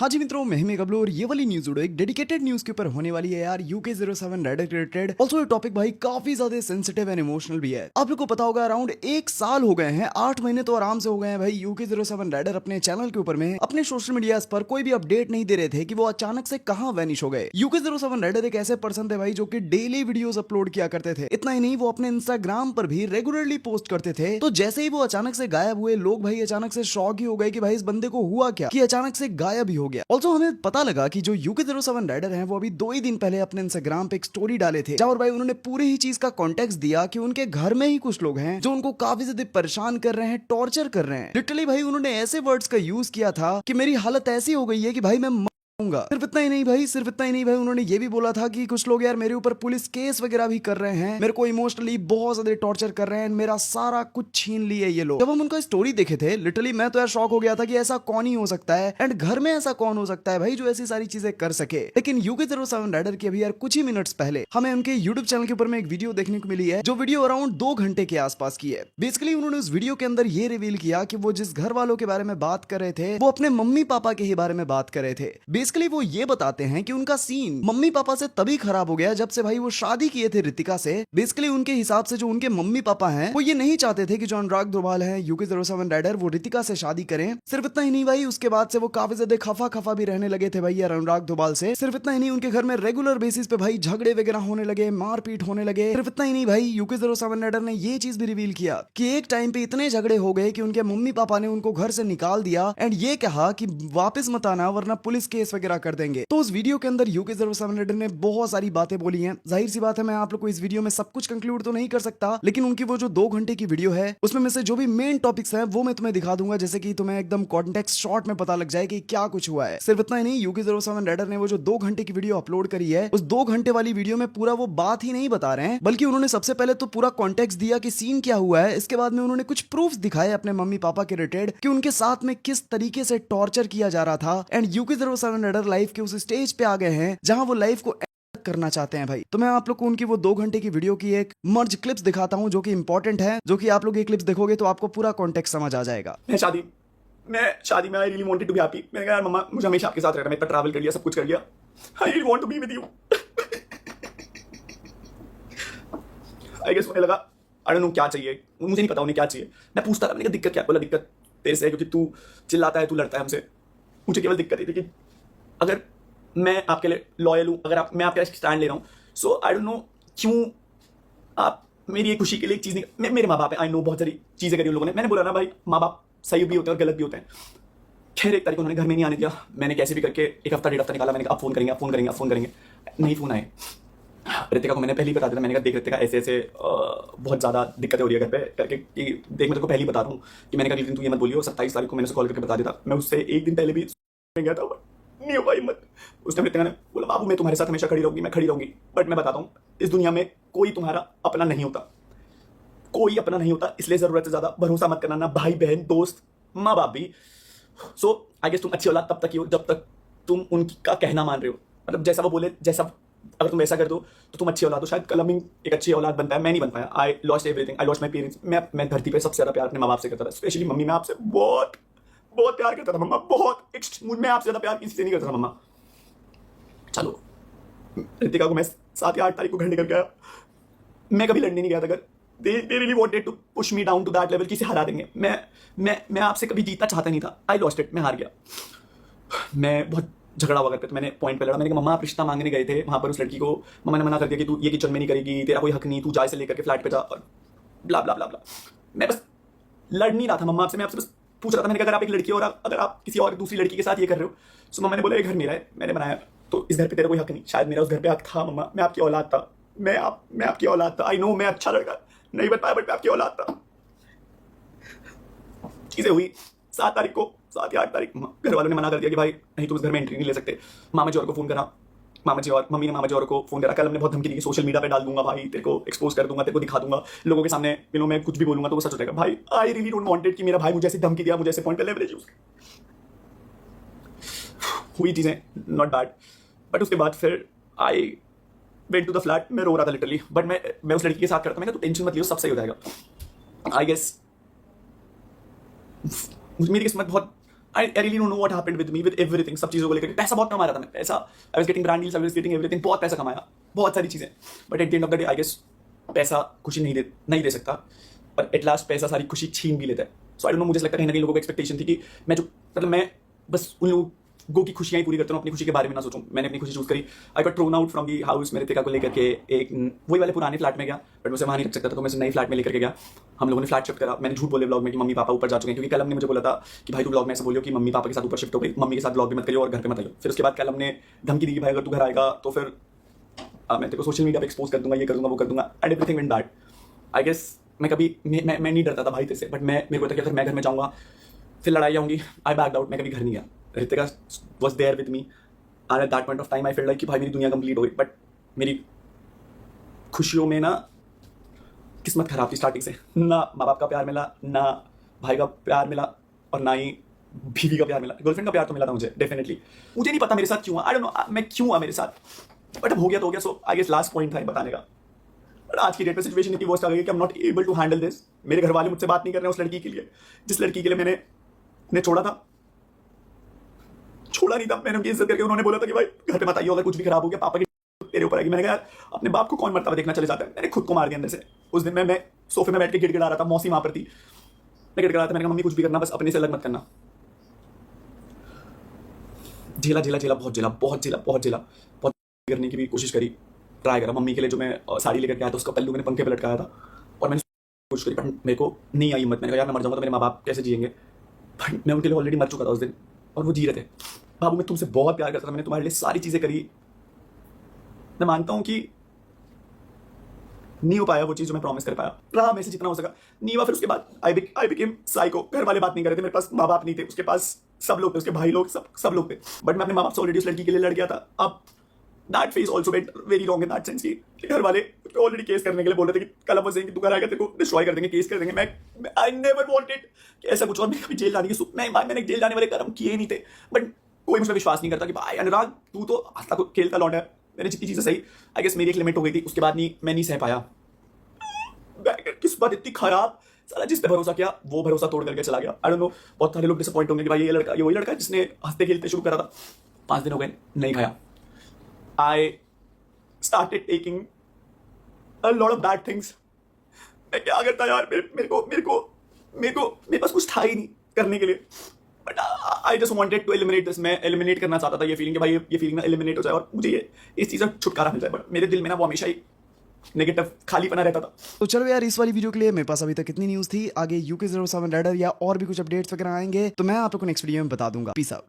हाँ जी मित्रों, मैं ही गबलू और ये वाली न्यूज वीडियो एक डेडिकेटेड न्यूज के ऊपर होने वाली है यार। UK07 raider related. ऑल्सो ये टॉपिक भाई काफी ज्यादा सेंसिटिव एंड इमोशनल भी है। आप लोग को पता होगा अराउंड 1 साल हो गए हैं, 8 महीने तो आराम से हो गए हैं भाई। UK07 रेडर अपने चैनल के ऊपर में अपने सोशल मीडिया पर कोई भी अपडेट नहीं दे रहे थे कि वो अचानक से कहाँ वैनिश हो गए। UK07 रेडर एक ऐसे पर्सन थे भाई जो कि डेली वीडियोस अपलोड किया करते थे। इतना ही नहीं, वो अपने इंस्टाग्राम पर भी रेगुलरली पोस्ट करते थे। तो जैसे ही वो अचानक से गायब हुए, लोग भाई अचानक से शॉक ही हो गए कि भाई इस बंदे को हुआ क्या कि अचानक से गायब ही हो गया। ऑल्सो हमें पता लगा कि जो UK07 राइडर हैं वो अभी 2 ही दिन पहले अपने इंस्टाग्राम पे एक स्टोरी डाले थे, जहां भाई उन्होंने पूरी ही चीज का कॉन्टेक्स्ट दिया कि उनके घर में ही कुछ लोग हैं जो उनको काफी ज्यादा परेशान कर रहे हैं, टॉर्चर कर रहे हैं। लिटरली भाई उन्होंने ऐसे वर्ड्स का यूज किया था कि मेरी हालत ऐसी हो गई है कि भाई मैं सिर्फ इतना ही नहीं भाई, उन्होंने ये भी बोला था कि कुछ लोग यार मेरे ऊपर पुलिस केस वगैरह भी कर रहे हैं, मेरे को इमोशनली बहुत ज्यादा टॉर्चर कर रहे हैं, मेरा सारा कुछ छीन लिए ये लोग। जब हम उनका स्टोरी देखे थे लिटरली मैं तो यार शॉक हो गया था कि ऐसा कौन ही हो सकता है, एंड घर में ऐसा कौन हो सकता है भाई जो ऐसी सारी चीजें कर सके। लेकिन UK07 राइडर की अभी यार कुछ ही मिनट्स पहले हमें उनके यूट्यूब चैनल के ऊपर में एक वीडियो देखने को मिली है, जो वीडियो अराउंड 2 घंटे के आसपास की है। बेसिकली उन्होंने उस वीडियो के अंदर ये रिवील किया कि वो जिस घर वालों के बारे में बात कर रहे थे वो अपने मम्मी पापा के ही बारे में बात कर रहे थे। बेसिकली वो ये बताते हैं कि उनका सीन मम्मी पापा से तभी खराब हो गया जब से भाई वो शादी किए थे रितिका से। बेसिकली उनके हिसाब से जो उनके मम्मी पापा हैं वो ये नहीं चाहते थे कि जो अनुराग दोभाल है UK07 राइडर वो रितिका से शादी करें। सिर्फ इतना ही नहीं भाई, उसके बाद से वो काफी ज्यादा खफा भी रहने लगे थे भाई यार अनुराग दोभाल से। सिर्फ इतना ही नहीं, उनके घर में रेगुलर बेसिस पे भाई झगड़े वगैरह होने लगे, मारपीट होने लगे। सिर्फ इतना ही नहीं भाई, UK07 राइडर ने ये चीज भी रिवील किया कि एक टाइम पे इतने झगड़े हो गए कि उनके मम्मी पापा ने उनको घर से निकाल दिया एंड ये कहा कि वापस मत आना वरना पुलिस केस वगैरह कर देंगे। तो उस वीडियो के अंदर UK07 राइडर ने बहुत सारी बातें बोली हैं। जाहिर सी बात है मैं आप लोग को इस वीडियो में सब कुछ कंक्लूड तो नहीं कर सकता, लेकिन उनकी वो जो 2 घंटे की वीडियो है उसमें से जो भी मेन टॉपिक्स हैं वो मैं तुम्हें दिखा दूंगा, जैसे कि तुम्हें एकदम कॉन्टेक्स्ट शॉर्ट में पता लग जाए कि क्या कुछ हुआ है। सिर्फ इतना ही नहीं, UK07 राइडर ने वो जो 2 घंटे की वीडियो अपलोड करी है उस 2 घंटे वाली वीडियो में पूरा वो बात ही नहीं बता रहे हैं, बल्कि उन्होंने सबसे पहले तो पूरा कॉन्टेक्स्ट दिया कि सीन क्या हुआ है। इसके बाद में उन्होंने कुछ प्रूफ दिखाए अपने मम्मी पापा के रिलेटेड कि उनके साथ में किस तरीके से टॉर्चर किया जा रहा था। एंड UK07 राइडर लाइफ के उस स्टेज पे आ गए हैं जहां वो लाइफ को करना चाहते हैं भाई। तो मैं आप लोग को उनकी वो 2 घंटे की वीडियो की एक मर्ज क्लिप्स दिखाता हूं जो कि इंपॉर्टेंट है, जो कि आप लोग ये क्लिप्स देखोगे तो आपको पूरा कॉन्टेक्स्ट समझ आ जाएगा। मैं शादी में I really wanted to be happy. मैंने कहा यार मम्मा मुझे हमेशा आपके साथ रहना, मैं इतना ट्रैवल कर लिया, सब कुछ कर लिया, I really want to be with you. I guess मुझे लगा आई डोंट नो क्या चाहिए, मुझे नहीं पता उन्हें क्या चाहिए। मैं पूछता था, मैंने कहा दिक्कत क्या? बोला दिक्कत तेरे से है क्योंकि तू चिल्लाता है, तू लड़ता है हमसे। मुझे केवल दिक्कत ये थी कि अगर मैं आपके लिए लॉयल हूँ, अगर मैं आपके लिए स्टैंड ले रहा हूँ, सो आई डोंट नो क्यों आप मेरी खुशी के लिए एक चीज़ नहीं। मेरे माँ बाप है, आई नो बहुत सारी चीज़ें करी उन लोगों ने। मैंने बोला ना भाई, माँ बाप सही भी होते हैं और गलत भी होते हैं। खैर एक तारीख उन्होंने घर में नहीं आने दिया। मैंने कैसे भी करके 1 हफ्ता 1.5 हफ्ता निकाला। मैंने कहा आप फोन करेंगे, नहीं फोन आए। रितिका को मैंने पहले ही बता दिया था। मैंने कहा देख रितिका ऐसे बहुत ज़्यादा दिक्कतें हो रही है घर पे करके, कि देख मैं तेरे को पहले ही बता दूँ कि मैंने कहा तू ये मत बोलियो। 27 तारीख को मैंने उसे कॉल करके बता दिया था। मैं उससे 1 दिन पहले भी गया था, नहीं हो पाई हिम्मत। उस टाइम रितिका ने बोला बाबू मैं तुम्हारे साथ हमेशा खड़ी रहूंगी, बट मैं बताता हूँ इस दुनिया में कोई तुम्हारा अपना नहीं होता, कोई अपना नहीं होता, इसलिए जरूरत से ज्यादा भरोसा मत करना, ना भाई बहन दोस्त माँ बाप भी। सो आई गेस तुम अच्छी औलाद तब तक ही हो जब तक तुम उनका कहना मान रहे हो। मतलब जैसा वो बोले, जैसा अगर तुम ऐसा कर दो तो तुम अच्छी औलाद हो। शायद कल अमीन एक अच्छी औलाद बन पाया, मैं नहीं बन पाया। I lost everything, I lost my parents. मैं धरती पे सबसे ज्यादा प्यार अपने माँ बाप से करता था, स्पेशली मम्मी। मैं आपसे बहुत प्यार करता था मम्मा, बहुत। मैं आपसे ज्यादा प्यार किसी से नहीं करता था मम्मा। चलो रितिका को मैं 7 या 8 तारीख को घर निकल गया। मैं कभी लड़ने नहीं गया था अगर they really wanted to push me down to that level, किसे हरा देंगे। मैं आपसे कभी जीतना चाहता नहीं था। आई लॉस्ट इट, मैं हार गया। मैं बहुत झगड़ा हुआ करते, तो मैंने पॉइंट पे लड़ा। मैंने कहा मम्मा आप रिश्ता मांगने गए थे वहाँ पर, उस लड़की को मम्मा ने मना कर दिया कि तू ये किचन में नहीं करेगी, तेरा कोई हक नहीं, तू जाए से लेकर के फ्लैट पे जा, और ब्ला ब्ला ब्ला ब्ला। मैं बस लड़ नहीं रहा था मम्मा आपसे, मैं आपसे बस पूछ रहा था। मैंने कहा अगर आप एक लड़की हो और अगर आप किसी और दूसरी लड़की के साथ ये कर रहे हो, तो मम्मा ने बोला ये घर मेरा है, मैंने बनाया, तो इस घर पे तेरा कोई हक नहीं। शायद मेरा उस घर पे हक था मम्मा, मैं आपकी औलाद था, मैं आपकी औलाद था। आई नो मैं अच्छा लड़का नहीं बन पाया, बट मैं आपकी औलाद था। चीजें हुई 7 तारीख को, 7 या 8 तारीख घर वालों ने मना कर दिया कि भाई नहीं तुम इस घर में एंट्री नहीं ले सकते। मामा जी और को फोन करा, मम्मी ने मामा जी और को फोन करा। कल हमने बहुत धमकी दी कि सोशल मीडिया पे डाल दूंगा भाई, तेरे को एक्सपोज कर दूंगा, तेरे को दिखा दूंगा लोगों के सामने, मैं कुछ भी बोलूंगा तो वो सच हो जाएगा। भाई आई रियली डोंट वांटेड कि मेरा भाई मुझे ऐसी धमकी दिया, मुझे ऐसे पॉइंट पे लेवरेज यूज। हुई चीजें नॉट बैड, बट उसके बाद फिर I went to the flat. मैं रो रहा था लिटरली, बट मैं उस लड़की के साथ करता। मैंने कहा तू टेंशन मत लियो, सब सही हो जाएगा। आई गेस मेरी किस्मत बहुत I really don't know what happened with me with everything, सब चीज़ों को लेकर पैसा बहुत कमा रहा था मैं, पैसा I was getting brand deals, I was getting everything, बहुत पैसा कमाया, बहुत सारी चीज़ें, but at the end of the day I guess पैसा खुशी नहीं दे सकता, पर एट लास्ट पैसा सारी खुशी छीन भी लेता है. सो आई डोंट नो, मुझे लगता है कहीं ना कहीं लोगों को एक्सपेक्टेशन थी कि मैं जो मतलब मैं बस उन लोगों की खुशियाँ ही पूरी करता हूँ, अपनी खुशी के बारे में ना सोचूं. मैंने अपनी खुशी चूज करी. I got thrown out from the house. मेरे रितिका को लेकर के एक वही वाले पुराने फ्लैट में गया, बट मुझे वहाँ नहीं रख सकता था, तो मैं नई फ्लैट में लेकर के गया. हम लोगों ने फ्लैट शिफ्ट करा. मैंने झूठ बोले व्लॉग में कि मम्मी पापा ऊपर जा चुके हैं, क्योंकि कल हमने मुझे बोला था कि भाई तू व्लॉग में ऐसे बोलियो कि मम्मी पापा के साथ ऊपर शिफ्ट हो गई, मम्मी के साथ व्लॉग भी मत करियो और घर पे मत आइयो. फिर उसके बाद कल हमने धमकी दी कि भाई अगर तू घर आएगा तो फिर मैं तेरे को सोशल मीडिया पे एक्सपोज कर दूंगा, ये कर दूंगा, वो कर दूंगा, and everything went bad. I guess मैं कभी मैं नहीं डरता था भाई तेरे से, बट मेरे को था कि अगर मैं घर में जाऊँगा फिर लड़ाई होंगी. I backed out. मैं कभी घर नहीं गया. Ritika was there with me and at that point of time I feel like कि भाई मेरी दुनिया कंप्लीट हो गई. बट मेरी खुशियों में ना किस्मत खराब थी स्टार्टिंग से. ना माँ बाप का प्यार मिला, ना भाई का प्यार मिला, और ना ही बीवी का प्यार मिला. गर्लफ्रेंड का प्यार तो मिला था मुझे डेफिनेटली. मुझे नहीं पता मेरे साथ क्यों हुआ, आई डोंट नो मैं क्यों हुआ मेरे साथ, बट अब हो गया तो हो गया. सो आई गेस लास्ट पॉइंट था बताने का. बट आज की डेट में सिचुएशन इतनी वर्स्ट आ गई कि I am not able to handle this. मेरे घर वाले मुझसे बात नहीं कर रहे हैं उस लड़की के लिए, जिस लड़की के लिए मैंने छोड़ा था. छोड़ा नहीं था, मैंने उनकी इज्जत करके. उन्होंने बोला था कि भाई घर पे मत आइयो, अगर कुछ भी खराब हो गया पापा की तेरे ऊपर आएगी. मैंने कहा यार अपने बाप को कौन मरता हुआ देखना चले जाता है. मैंने खुद को मार दिया अंदर से. उस दिन मैं सोफे में बैठ के गिड़गिड़ा रहा था. मौसी वहां पर थी, मैं गिड़गिड़ा रहा था. मैंने कहा मम्मी कुछ भी करना बस अपने से अलग मत करना. झेला बहुत करने की भी कोशिश करी, ट्राई करा. मम्मी के लिए जो मैं साड़ी लेकर के आया था उसका पल्लू मैंने पंखे पे लटकाया था, और मैंने कोशिश करी, पर मेरे को नहीं आई हिम्मत. मैंने कहा यार मैं मर जाऊंगा तो मेरे माँ बाप कैसे जिएंगे. बट मैं उनके लिए ऑलरेडी मर चुका था उस दिन, और वो जी रहे थे. बाबू मैं तुमसे बहुत प्यार करता था, मैंने तुम्हारे लिए सारी चीजें करी. मैं मानता हूं कि नहीं हो पाया वो चीज जो मैं प्रॉमिस कर पाया. रहा मेरे से जितना हो सका, नहीं हुआ. फिर उसके बाद आई बिकेम साइको. घर वाले बात नहीं कर रहे थे, मेरे पास माँ बाप नहीं थे, उसके पास सब लोग थे, उसके भाई लोग सब लोग थे. बट मैं अपने माँ बाप से ऑलरेडी उस लड़की के लिए लड़ गया था. अब that phase also went very wrong in that sense कि घर वाले ऑलरेडी केस करने के लिए बोल रहे थे कि कल हम कि तू घर आएगा तेरे को डिस्ट्रॉय कर देंगे, केस कर देंगे. मैं आई नेवर वांटेड कि ऐसा कुछ, और मैं कभी जेल जाने की मैंने जेल जाने वाले कर्म किए नहीं थे. बट कोई मुझे विश्वास नहीं करता कि भाई अनुराग तू तो हंसता खेलता लौटा है. मैंने जितनी चीजें सही, आई गेस मेरी एक लिमिट हो गई थी. उसके बाद मैं नहीं सह पाया. किस्मत इतनी खराब, साला जिस पे भरोसा किया वो भरोसा तोड़ करके चला गया. आई डोंट नो, बहुत सारे लोग डिसअपॉइंट होंगे कि भाई ये वही लड़का जिसने हंसते खेलते शुरू करा था. 5 दिन हो गए नहीं खाया. आई started taking a lot of bad things. मैं क्या करता यार, मेरे पास कुछ था ही नहीं करने के लिए. But I just wanted to eliminate this. मैं एलिमिनेट करना चाहता था ये फीलिंग कि भाई ये फीलिंग ना एलिमिनेट हो जाए और मुझे ये इस चीज़ से छुटकारा मिल जाए. बट मेरे दिल में ना वो हमेशा ही नेगेटिव खालीपना रहता था. तो चलो यार, इस वाली वीडियो के लिए मेरे पास अभी तक कितनी न्यूज़ थी. आगे UK07 रेडर या और भी कुछ अपडेट्स वगैरह आएंगे तो मैं आप लोग को नेक्स्ट वीडियो में बता दूंगा. Peace out.